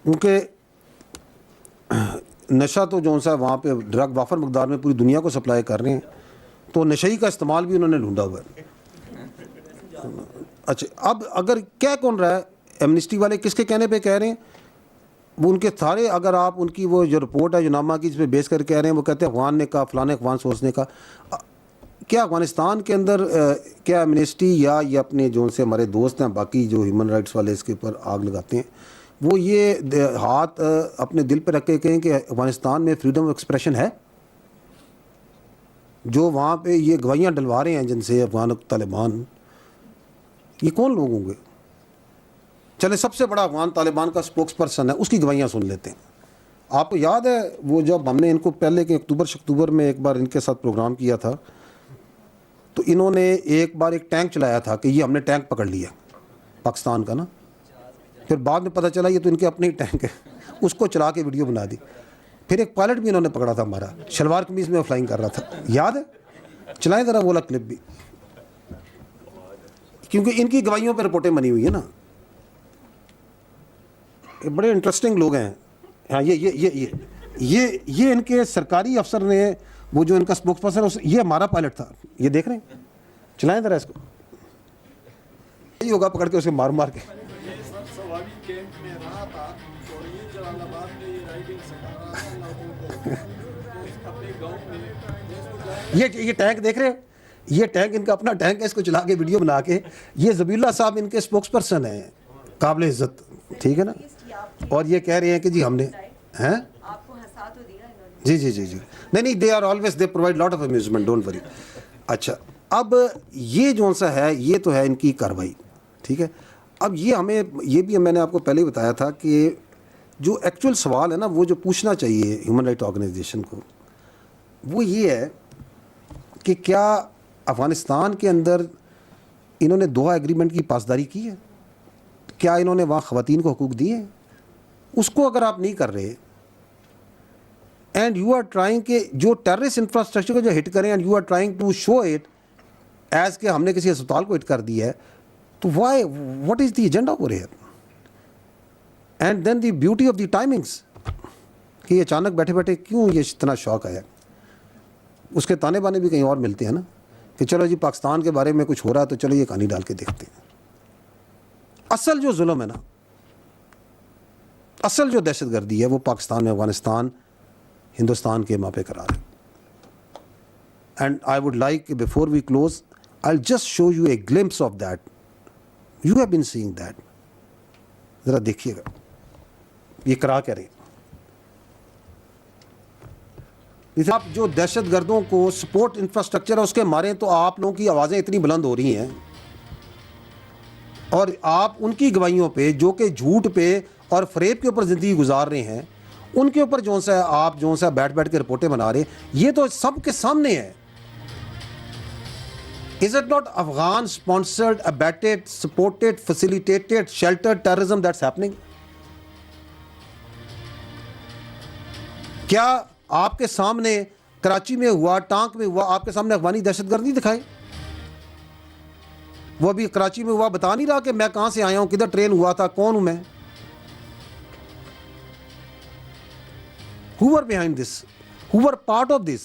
کیونکہ نشہ تو جو سا وہاں پہ ڈرگ وافر مقدار میں پوری دنیا کو سپلائی کر رہے ہیں, تو نشئی کا استعمال بھی انہوں نے ڈھونڈا ہوا ہے. اچھا, اب اگر کیا کون رہا ہے, ایمنسٹی والے کس کے کہنے پہ کہہ رہے ہیں, وہ ان کے سارے, اگر آپ ان کی وہ جو رپورٹ ہے جو نامہ کی, جس پہ بیس کر کہہ رہے ہیں, وہ کہتے ہیں افغان نے کہا, فلاں افغان سورس نے کہا. کیا افغانستان کے اندر کیا ایمنسٹی یا یہ اپنے جو سے ہمارے دوست ہیں باقی جو ہیومن رائٹس والے اس کے اوپر آگ لگاتے ہیں, وہ یہ ہاتھ اپنے دل پہ رکھ کے کہیں کہ افغانستان میں فریڈم آف ایکسپریشن ہے؟ جو وہاں پہ یہ گواہیاں ڈلوا رہے ہیں جن سے افغان طالبان, یہ کون لوگ ہوں گے؟ چلے سب سے بڑا افغان طالبان کا اسپوکس پرسن ہے, اس کی گواہیاں سن لیتے ہیں. آپ کو یاد ہے وہ جب ہم نے ان کو پہلے کے اکتوبر میں ایک بار ان کے ساتھ پروگرام کیا تھا, تو انہوں نے ایک بار ایک ٹینک چلایا تھا کہ یہ ہم نے ٹینک پکڑ لیا پاکستان کا نا, پھر بعد میں پتہ چلا یہ تو ان کے اپنے ہی ٹینک ہے, اس کو چلا کے ویڈیو بنا دی. پھر ایک پائلٹ بھی انہوں نے پکڑا تھا ہمارا, شلوار قمیض میں فلائنگ کر رہا تھا, یاد ہے؟ چلائیں ذرا وہ والا کلپ بھی, کیونکہ ان کی گواہیوں پہ رپورٹیں بنی ہوئی ہیں نا. یہ بڑے انٹرسٹنگ لوگ ہیں. ہاں, یہ ان کے سرکاری افسر نے, وہ جو ان کا اسپوکس پرسن, یہ ہمارا پائلٹ تھا, یہ دیکھ رہے ہیں, چلائیں ذرا اس کو, یہی ہوگا پکڑ کے اسے مار مار کے. یہ ٹینک دیکھ رہے ہیں, یہ ٹینک ان کا اپنا ٹینک ہے, اس کو چلا کے ویڈیو بنا کے. یہ ذبیح اللہ صاحب ان کے اسپوکس پرسن ہیں, قابل عزت, ٹھیک ہے نا, اور یہ کہہ رہے ہیں کہ جی ہم نے ہیں جی جی جی جی نہیں, they are always, they provide lot of amusement, don't worry. اچھا, اب یہ جو سا ہے, یہ تو ہے ان کی کارروائی, ٹھیک ہے. اب یہ ہمیں, یہ بھی میں نے آپ کو پہلے ہی بتایا تھا کہ جو ایکچوئل سوال ہے نا, وہ جو پوچھنا چاہیے ہیومن رائٹ آرگنائزیشن کو, وہ یہ ہے کہ کیا افغانستان کے اندر انہوں نے دوحہ ایگریمنٹ کی پاسداری کی ہے؟ کیا انہوں نے وہاں خواتین کو حقوق دیے ہیں؟ اس کو اگر آپ نہیں کر رہے, اینڈ یو آر ٹرائنگ کہ جو ٹیررسٹ انفراسٹرکچر کو جو ہٹ کریں, and you are trying to show it as کہ ہم نے کسی اسپتال کو ہٹ کر دیا ہے, تو why, what is the agenda over here? And then the beauty of the timings, کہ یہ اچانک بیٹھے بیٹھے کیوں یہ اتنا شوق آیا. اس کے تانے بانے بھی کہیں اور ملتے ہیں نا, کہ چلو جی پاکستان کے بارے میں کچھ ہو رہا ہے تو چلو یہ کہانی ڈال کے دیکھتے ہیں. اصل جو ظلم ہے نا, اصل جو دہشت گردی ہے, وہ پاکستان میں افغانستان, ہندوستان کے ماں پہ قرار ہے. And I would like before we close, I just show you a glimpse of that. You have been seeing that, ذرا دیکھیے گا یہ کرا کیا رہے. آپ جو دہشت گردوں کو سپورٹ انفراسٹرکچر ہے اس کے ماریں, تو آپ لوگوں کی آوازیں اتنی بلند ہو رہی ہیں, اور آپ ان کی گواہیوں پہ جو کہ جھوٹ پہ اور فریب کے اوپر زندگی گزار رہے ہیں, ان کے اوپر جو سا آپ جو سا بیٹھ بیٹھ کے رپورٹیں بنا رہے ہیں, یہ تو سب کے سامنے ہے. Is it not Afghan sponsored, abetted, supported, facilitated, sheltered terrorism that's happening? کیا آپ کے سامنے کراچی میں ہوا, ٹانک میں ہوا, آپ کے سامنے افغانی دہشت گردی دکھائی؟ وہ ابھی کراچی میں ہوا, بتا نہیں رہا کہ میں کہاں سے آیا ہوں, کدھر ٹرین ہوا تھا, کون ہوں میں. Who are behind this? Who are part of this?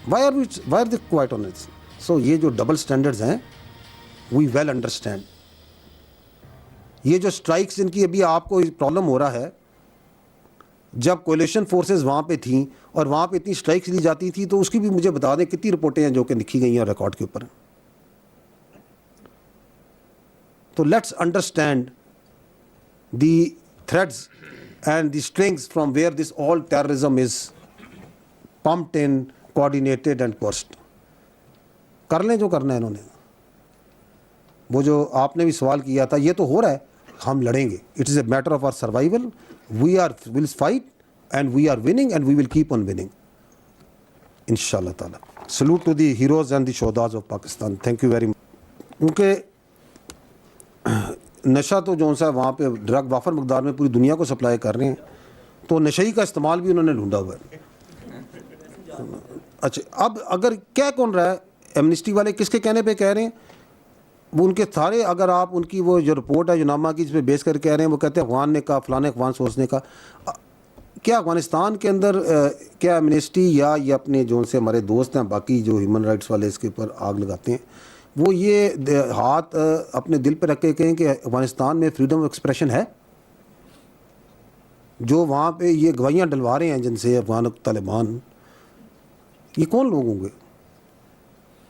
Why are they quiet on this? So یہ جو ڈبل سٹینڈرڈز ہیں, we well understand. یہ جو اسٹرائکس ان کی ابھی آپ کو پرابلم ہو رہا ہے, جب کولیشن فورسز وہاں پہ تھیں اور وہاں پہ اتنی اسٹرائکس لی جاتی تھی, تو اس کی بھی مجھے بتا دیں کتنی رپورٹیں ہیں جو کہ لکھی گئی ہیں ریکارڈ کے اوپر. تو let's understand the threads and the strings from where this all terrorism is pumped in, coordinated and coursed. کر لیں جو کرنا ہے انہوں نے. وہ جو آپ نے بھی سوال کیا تھا, یہ تو ہو رہا ہے, ہم لڑیں گے. It is a matter of our survival. We are will fight and we are winning and we will keep on winning ان شاء اللہ تعالیٰ. Salute to the heroes and the شہداز of Pakistan. Thank you very much. کیونکہ نشہ تو جو سا وہاں پہ ڈرگ وافر مقدار میں پوری دنیا کو سپلائی کر رہے ہیں, تو نشئی کا استعمال بھی انہوں نے ڈھونڈا ہوا ہے. اچھا, اب اگر کیا کون رہا ہے, ایمنسٹی والے کس کے کہنے پہ کہہ رہے ہیں, وہ ان کے سارے اگر آپ ان کی وہ جو رپورٹ ہے جو نامہ کی جس پہ بیس کر کہہ رہے ہیں وہ کہتے ہیں افغان نے کہا فلاں افغان سورس نے کہا. کیا افغانستان کے اندر کیا ایمنسٹی یا یہ اپنے جو سے ہمارے دوست ہیں باقی جو ہیومن رائٹس والے اس کے اوپر آگ لگاتے ہیں وہ یہ ہاتھ اپنے دل پہ رکھ کے کہیں کہ افغانستان میں فریڈم آف ایکسپریشن ہے؟ جو وہاں پہ یہ گواہیاں ڈلوا رہے ہیں جن سے افغان طالبان، یہ کون لوگ ہوں گے؟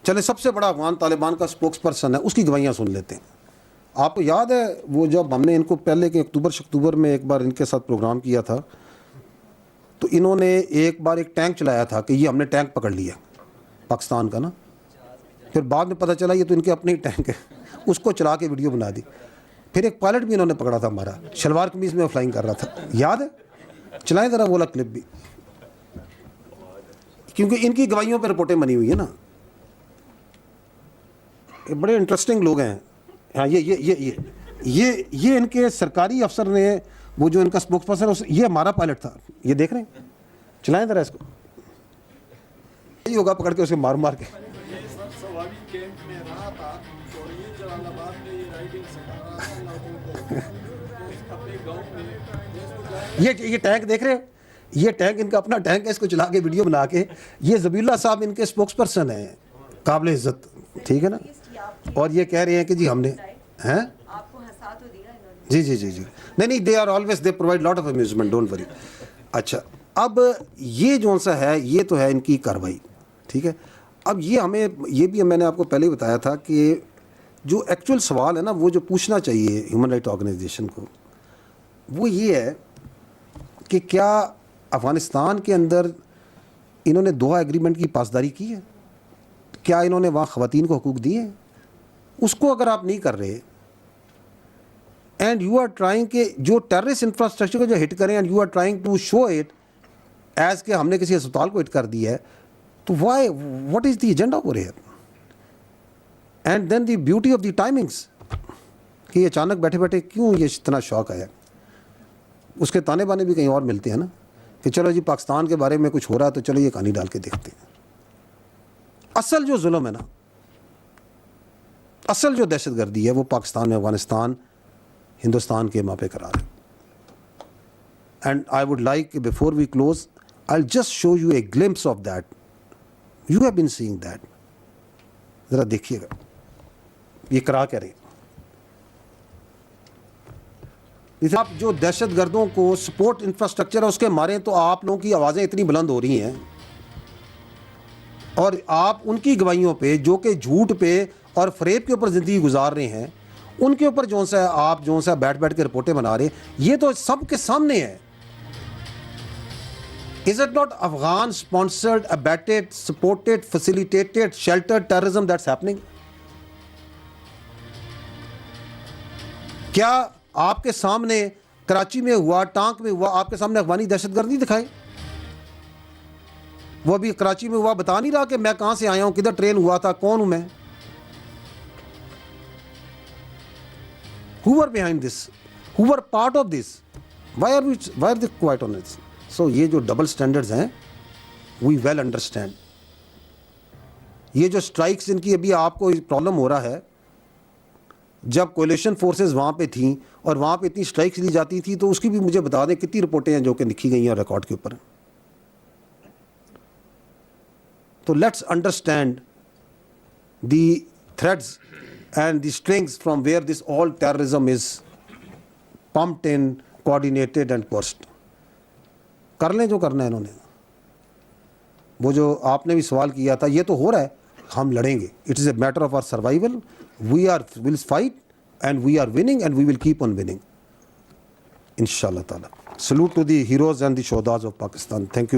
چلے سب سے بڑا افغان طالبان کا اسپوکس پرسن ہے، اس کی گواہیاں سن لیتے ہیں. آپ کو یاد ہے وہ جب ہم نے ان کو پہلے کے اکتوبر میں ایک بار ان کے ساتھ پروگرام کیا تھا تو انہوں نے ایک بار ایک ٹینک چلایا تھا کہ یہ ہم نے ٹینک پکڑ لیا پاکستان کا نا، پھر بعد میں پتہ چلا یہ تو ان کے اپنے ہی ٹینک ہے، اس کو چلا کے ویڈیو بنا دی. پھر ایک پائلٹ بھی انہوں نے پکڑا تھا ہمارا، شلوار قمیض میں فلائنگ کر رہا تھا، یاد ہے؟ چلائیں ذرا وہ والا کلپ بھی، کیونکہ ان کی گواہیوں پہ رپورٹیں بنی ہوئی ہیں نا. بڑے انٹرسٹنگ لوگ ہیں. ہاں یہ ان کے سرکاری افسر نے وہ جو ان کا اسپوکس پرسن یہ ہمارا پائلٹ تھا، یہ دیکھ رہے ہیں؟ چلائیں ذرا اس کو، یہی ہوگا پکڑ کے اسے مار مار کے. یہ ٹینک دیکھ رہے ہو؟ یہ ٹینک ان کا اپنا ٹینک ہے، اس کو چلا کے ویڈیو بنا کے. یہ ذبیح اللہ صاحب ان کے اسپوکس پرسن ہیں، قابل عزت، ٹھیک ہے نا. اور یہ کہہ رہے ہیں کہ جی ہم نے ہیں جی نہیں they are always they provide lot of amusement, don't worry. اچھا اب یہ جو سا ہے یہ تو ہے ان کی کارروائی، ٹھیک ہے. اب یہ بھی میں نے آپ کو پہلے ہی بتایا تھا کہ جو ایکچوئل سوال ہے نا وہ جو پوچھنا چاہیے ہیومن رائٹ آرگنائزیشن کو وہ یہ ہے کہ کیا افغانستان کے اندر انہوں نے دوحہ ایگریمنٹ کی پاسداری کی ہے؟ کیا انہوں نے وہاں خواتین کو حقوق دیے ہیں؟ اس کو اگر آپ نہیں کر رہے اینڈ یو آر ٹرائنگ کہ جو ٹیررسٹ انفراسٹرکچر کو جو ہٹ کریں and you are trying to show it as کہ ہم نے کسی اسپتال کو ہٹ کر دیا ہے، تو why what is the agenda over here? And then the beauty of the timings کہ یہ اچانک بیٹھے بیٹھے کیوں یہ اتنا شوق آیا. اس کے تانے بانے بھی کہیں اور ملتے ہیں نا کہ چلو جی پاکستان کے بارے میں کچھ ہو رہا ہے تو چلو یہ کہانی ڈال کے دیکھتے ہیں. اصل جو ظلم ہے نا، اصل جو دہشت گردی ہے وہ پاکستان میں افغانستان ہندوستان کے ماں پہ قرار ہے. And I would like before we close I just show you a glimpse of that. You have been seeing that. ذرا دیکھیے گا یہ کرا کہہ رہے ہیں. آپ جو دہشت گردوں کو سپورٹ انفراسٹرکچر ہے اس کے ماریں تو آپ لوگوں کی آوازیں اتنی بلند ہو رہی ہیں اور آپ ان کی گواہیوں پہ جو کہ جھوٹ پہ اور فریب کے اوپر زندگی گزار رہے ہیں ان کے اوپر جو سا آپ جو سا بیٹھ کے رپورٹیں بنا رہے ہیں. یہ تو سب کے سامنے ہے. Is it not Afghan sponsored, abetted, supported, facilitated, sheltered terrorism that's happening? کیا آپ کے سامنے کراچی میں ہوا، ٹانک میں ہوا، آپ کے سامنے افغانی دہشت گردی دکھائی؟ وہ ابھی کراچی میں ہوا بتا نہیں رہا کہ میں کہاں سے آیا ہوں، کدھر ٹرین ہوا تھا، کون ہوں میں. Who are behind this? Who are part of this? Why are they quiet on this? So یہ جو ڈبل سٹینڈرڈز ہیں we well understand. یہ جو اسٹرائکس ان کی ابھی آپ کو پرابلم ہو رہا ہے، جب کولیشن فورسز وہاں پہ تھیں اور وہاں پہ اتنی اسٹرائکس لی جاتی تھی تو اس کی بھی مجھے بتا دیں کتنی رپورٹیں ہیں جو کہ لکھی گئی ہیں ریکارڈ کے اوپر. تو let's understand the threads and the strings from where this all terrorism is pumped in, coordinated and coerced. کر لیں جو کرنا ہے انہوں نے. وہ جو آپ نے بھی سوال کیا تھا یہ تو ہو رہا ہے، ہم لڑیں گے. It is a matter of our survival. We will fight and we are winning and we will keep on winning. Inshallah ta'ala. Salute to the heroes and the shohdas of Pakistan. Thank you.